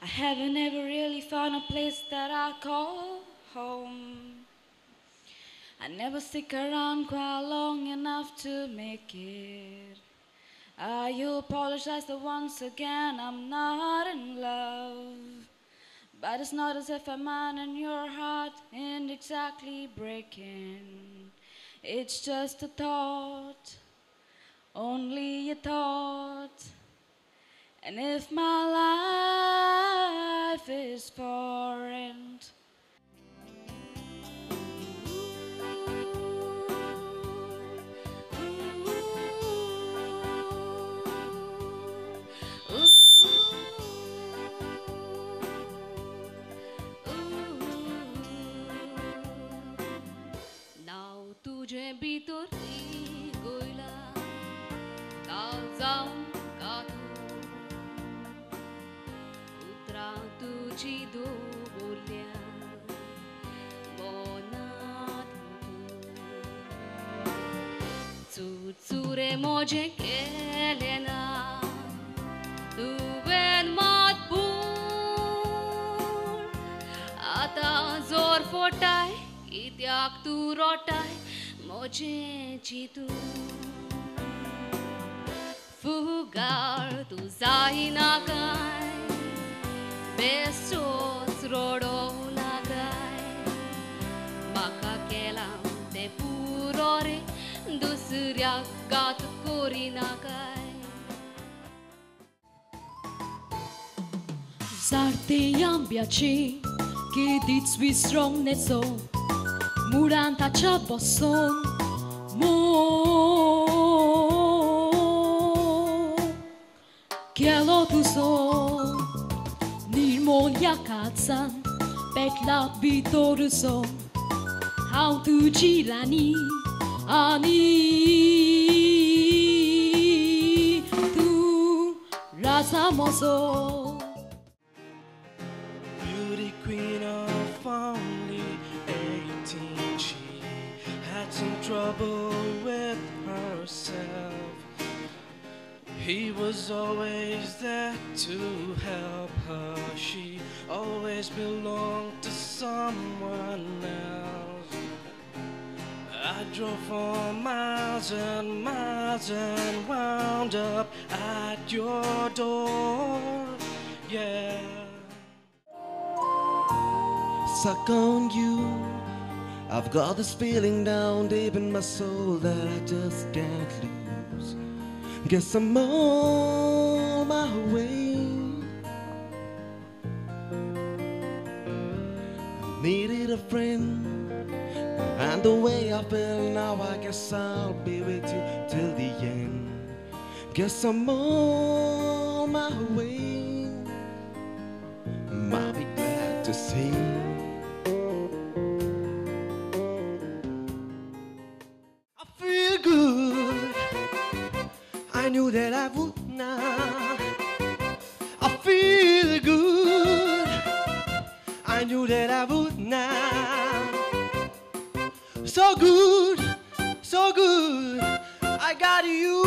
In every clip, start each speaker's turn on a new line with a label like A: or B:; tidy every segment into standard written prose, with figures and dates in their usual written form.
A: I haven't ever really found a place that I call home. I never stick around quite long enough to make it. You apologize that once again I'm not in love. But it's not as if I'm mine and your heart ain't exactly breaking. It's just a thought, only a thought. And if my life is for rent,
B: नाव तुझे भितरी गोयला गाव जाऊन कातू उतरा तुझी दो बोल्या मनात चुचुरे मोजे केले ना तुवेन मात पूण आता जोर फोटाय कित्याक तू रोटाय मोजे चितू फुगार तू जायना काय बेश्टोच रोडोवला काय म्हाका केला ते पुरो रे दुसऱ्याक गात कोरिना काय
C: Sarti ambiaci che di zwistrom ne so Muranta chabosson mo Kielo tu so Nirmon yakatsan Petla bitoru so How tu girani ani Tu rasa mozo
D: Beauty queen of only 18, she had some trouble with herself. He was always there to help her. She always belonged to someone else. I drove for miles and miles and wound up at your door, yeah. Suck on you. I've got this feeling down deep in my soul that I just can't lose. Guess I'm on my way. I needed a friend, and the way I feel now, I guess I'll be with you till the end. Guess I'm on my way. I'll be glad to see. I feel good. I knew that I would not. I feel good. I knew that I would not. So good, so good. I got you.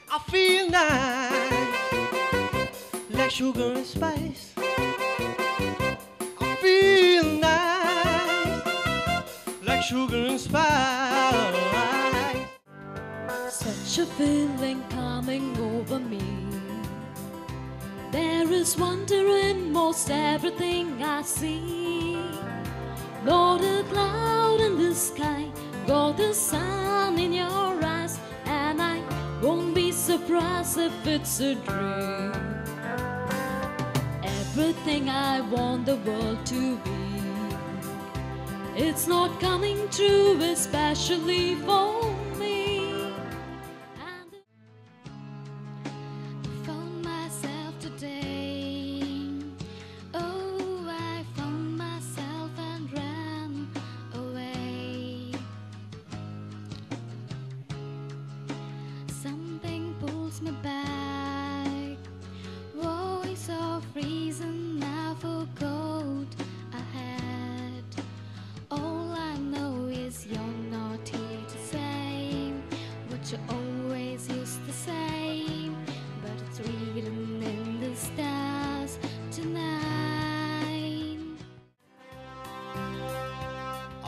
D: I feel nice, like sugar and spice. I feel nice, like sugar and spice.
C: Such a feeling coming over me. There is wonder in most everything I see. Not a cloud in the sky, got the sun in your eyes, and I won't be surprised if it's a dream. Everything I want the world to be, it's not coming true, especially for me. And
B: found myself today. Oh, I found myself and ran away. Something pulls me back. Voice of reason I forgot I had. All I know is you're not here to say what you always used to say, but it's written in the stars.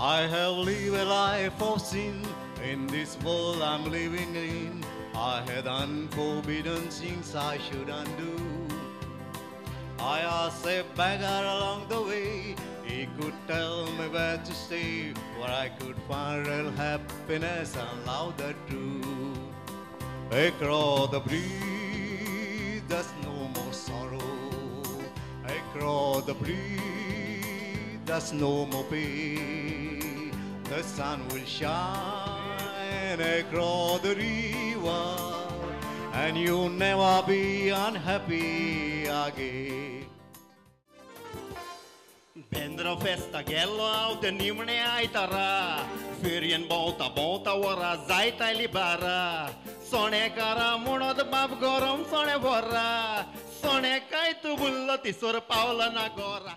E: I have lived a life of sin in this world I'm living in. I had unforbidden things I shouldn't do. I asked a beggar along the way. He could tell me where to stay, where I could find real happiness and love the truth. Across the bridge, there's no more sorrow. Across the bridge, there's no more pain. The sun will shine across the river, and you'll never be unhappy again.
F: Bänder och festa gälla och den nimne aitara. Ferien bauta bauta wara zaita libara. Sone kara munod bab gorom sone borra. Sone kai tu bulla tisor paula na gora.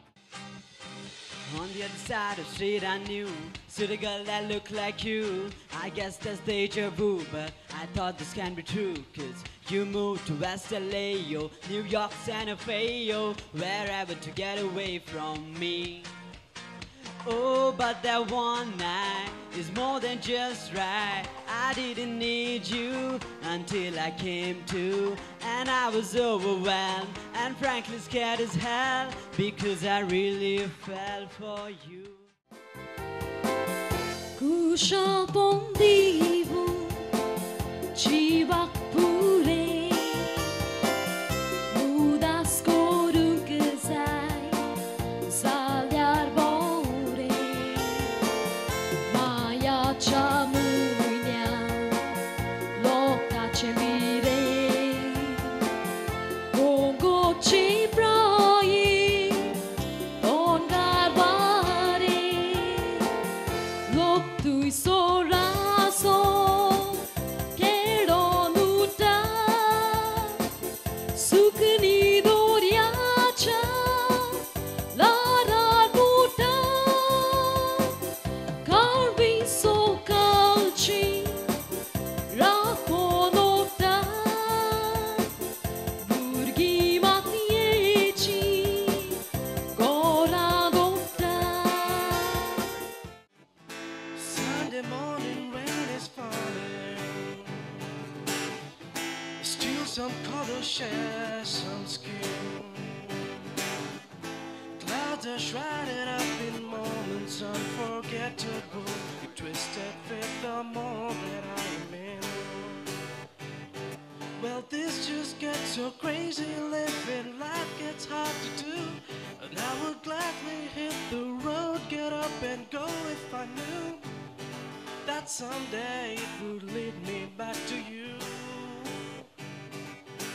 G: On the other side of the street I knew stood a girl that looked like you. I guess that's deja vu, but I thought this can be true. Cause you moved to West LA, yo, New York, Santa Fe, yo, wherever to get away from me. Oh, but that one night is more than just right. I didn't need you until I came to, and I was overwhelmed and frankly scared as hell because I really fell for you.
C: Kusha pondivo chivak pure mudas korukesai salyar bore maya chamunya loka chemire gongo chiprai on garbare lok tui soraso kero nuta sukni doriacha lara nuta karbi so kalchi rakonota burgi matiechi goradota.
D: Sunday morning rain is falling. Still some color share some skin. Clouds are shrouded up in moments unforgettable. You twisted fit the moment I'm in. Well, this just gets so crazy. Living life gets hard to do. And I would gladly hit the road, get up and go if I knew that someday it would lead me back to you.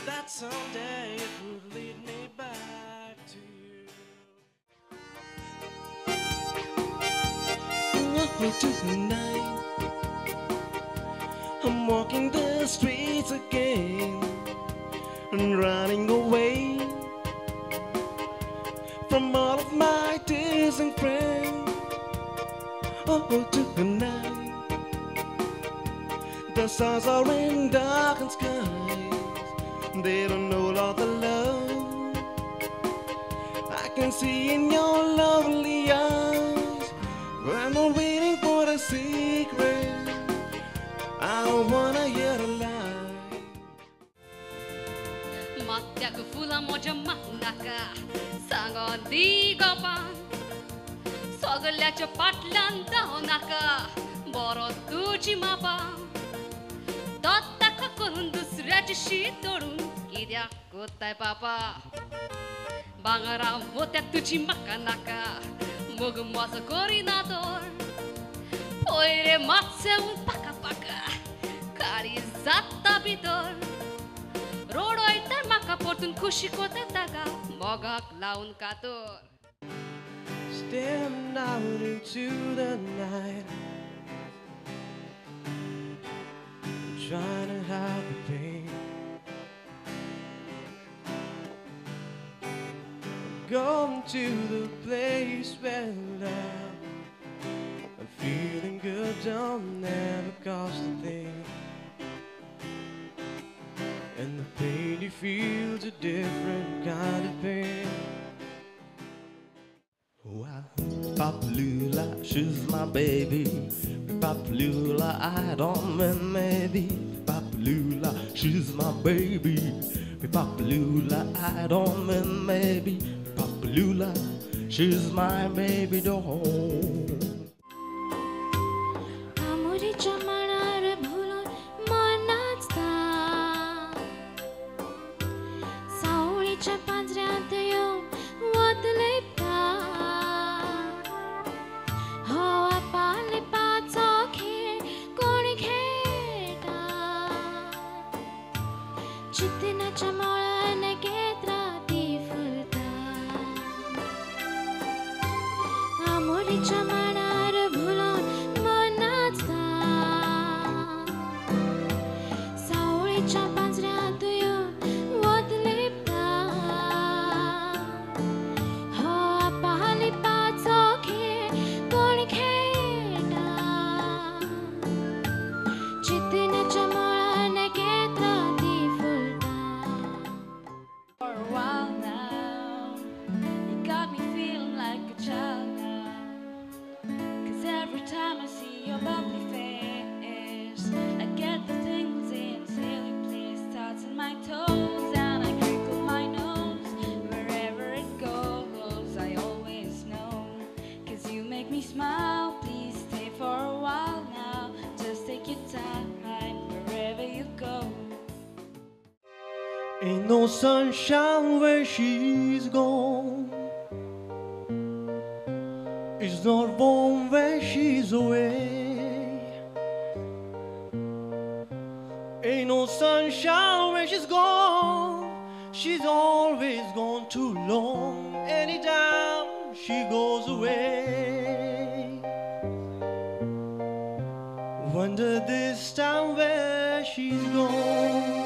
D: That someday it would lead me back to you. Tonight I'm walking the streets again and running away from all of my distant friends. Oh, tonight the stars are in darkened skies. They don't know all the love I can see in your lovely eyes. When I'm waiting for the secret, I don't wanna hear a lie.
A: Mattiako fula moja mahnaka sangon digapan sogalyacha patlan daunaka boro tuji mapa dottaka korun dusrachi shitorun kidya kotai papa bangara motia tuji makanaka mogu mosa korinador poire matse un paka paka kari zatta bidor rodo itar maka portun kushi kota taka mogak laun kator.
D: Staring out into the night, trying to hide the pain. Going to the place where I'm feeling good, don't never cost a thing. And the pain you feel's a different kind of pain.
E: Wow, Pop Lula
D: Papalula, she's my baby. Papalula, I don't mean maybe. Papalula, she's my baby. Papalula, I don't mean maybe. Papalula, she's my baby doll.
B: आमुरी चमणार भुलून मनाचता सावळीच्या पांजऱ्यात येऊन वतलेता हवा पाले पाचो खेळ कोणी खेळटा चितनाच्या मोळाने घेतला ती फुलता आमुरी चमणार भुलून मनाचता सावळीच्या पांजऱ्यात येऊन वतलेता हवा पाले पाचो खेळ कोणी खेळटा चितनाच्या मोळाने घेतला ती फुलता
A: For a while now, you got me feeling like a child now. 'Cause every time I see your bubbly face, I get the things in silly place, thoughts in my toes, and I crinkle my nose. Wherever it goes, I always know. 'Cause you make me smile, please stay for a while now. Just take your time, wherever you go.
D: Ain't no sunshine where she's gone. It's not warm where she's away. Ain't no sunshine where she's gone. She's always gone too long. Anytime she goes away. Wonder this time where she's gone.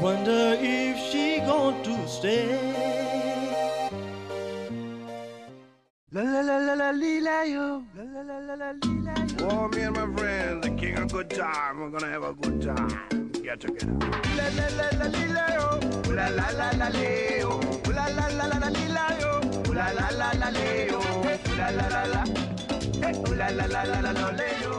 D: Wonder if she going to stay. La la la la la la yo. La la la la la la yo.
H: Oh, me and my friends, the king of good time. We're gonna have a good time. Get together. La la la la la yo. La la la la la yo. La la la la la la yo. La la la la la yo. La la la la. La la la la la la yo.